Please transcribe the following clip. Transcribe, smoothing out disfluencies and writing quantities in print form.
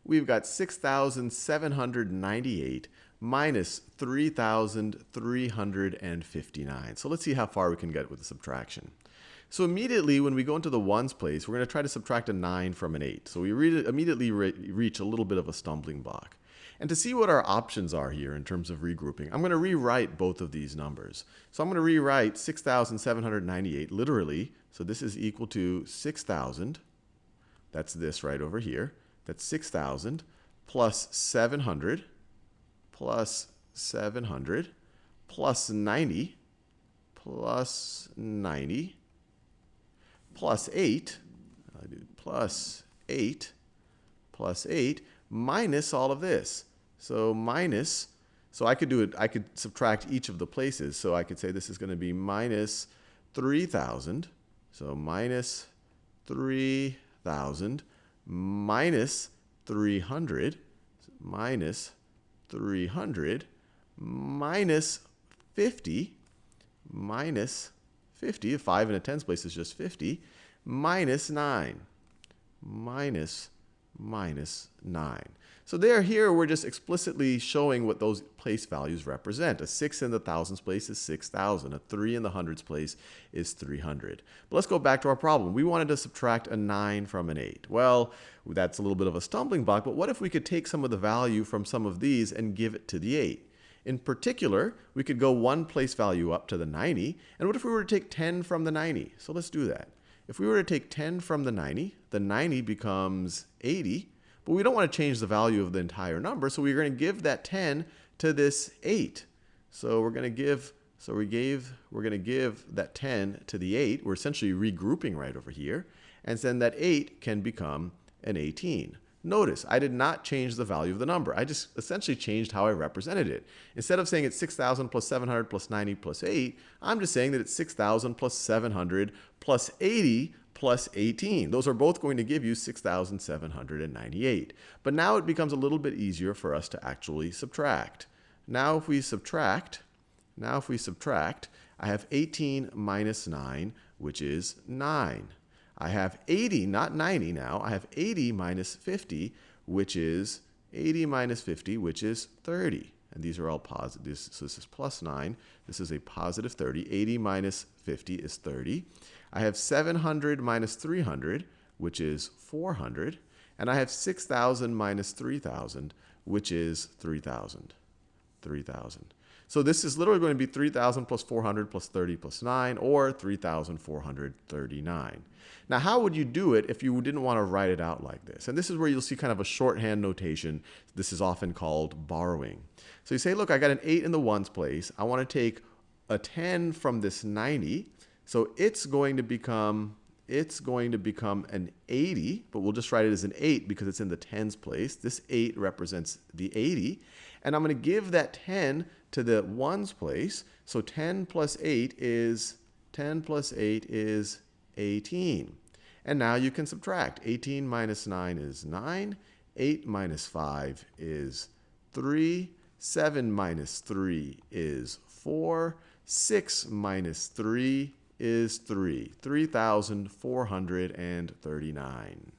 we've got 6,798 minus 3,359. So let's see how far we can get with the subtraction. So immediately when we go into the ones place, we're going to try to subtract a 9 from an 8. So we immediately reach a little bit of a stumbling block. And to see what our options are here in terms of regrouping, I'm going to rewrite both of these numbers. So I'm going to rewrite 6,798 literally. So this is equal to 6,000. That's this right over here. That's 6,000 plus 700 plus 700 plus 90 plus 90 plus 8, plus 8 plus 8 minus all of this. So minus, so I could do it, I could subtract each of the places. So I could say this is going to be minus 3,000. So minus 3,000 minus 300 minus 300 minus 50 minus 50. A 5 in a tens place is just 50 minus 9 minus 9. So here we're just explicitly showing what those place values represent. A 6 in the thousands place is 6,000. A 3 in the hundreds place is 300. But let's go back to our problem. We wanted to subtract a 9 from an 8. Well, that's a little bit of a stumbling block, but what if we could take some of the value from some of these and give it to the 8? In particular, we could go one place value up to the 90. And what if we were to take 10 from the 90? So let's do that. If we were to take 10 from the 90 becomes 80. But we don't want to change the value of the entire number, so we're going to give that 10 to this 8. So we're going to give that 10 to the 8. We're essentially regrouping right over here. And then that 8 can become an 18. Notice, I did not change the value of the number. I just essentially changed how I represented it. Instead of saying it's 6,000 plus 700 plus 90 plus 8, I'm just saying that it's 6,000 plus 700 plus 80 plus 18. Those are both going to give you 6,798. But now it becomes a little bit easier for us to actually subtract. Now if we subtract, I have 18 minus 9, which is 9. I have 80, not 90 now. I have 80 minus 50, which is 80 minus 50, which is 30. And these are all positive. So this is plus 9. This is a positive 30. 80 minus 50 is 30. I have 700 minus 300, which is 400. And I have 6,000 minus 3,000, which is 3,000. 3,000. So this is literally going to be 3,000 plus 400 plus 30 plus 9, or 3,439. Now, how would you do it if you didn't want to write it out like this? And this is where you'll see kind of a shorthand notation. This is often called borrowing. So you say, look, I got an 8 in the ones place. I want to take a 10 from this 90. So it's going to become an 80, but we'll just write it as an 8 because it's in the tens place. This 8 represents the 80. And I'm going to give that 10 to the ones place. So 10 plus 8 is 18. And now you can subtract. 18 minus 9 is 9. 8 minus 5 is 3. 7 minus 3 is 4. 6 minus 3 is 3. 3,439.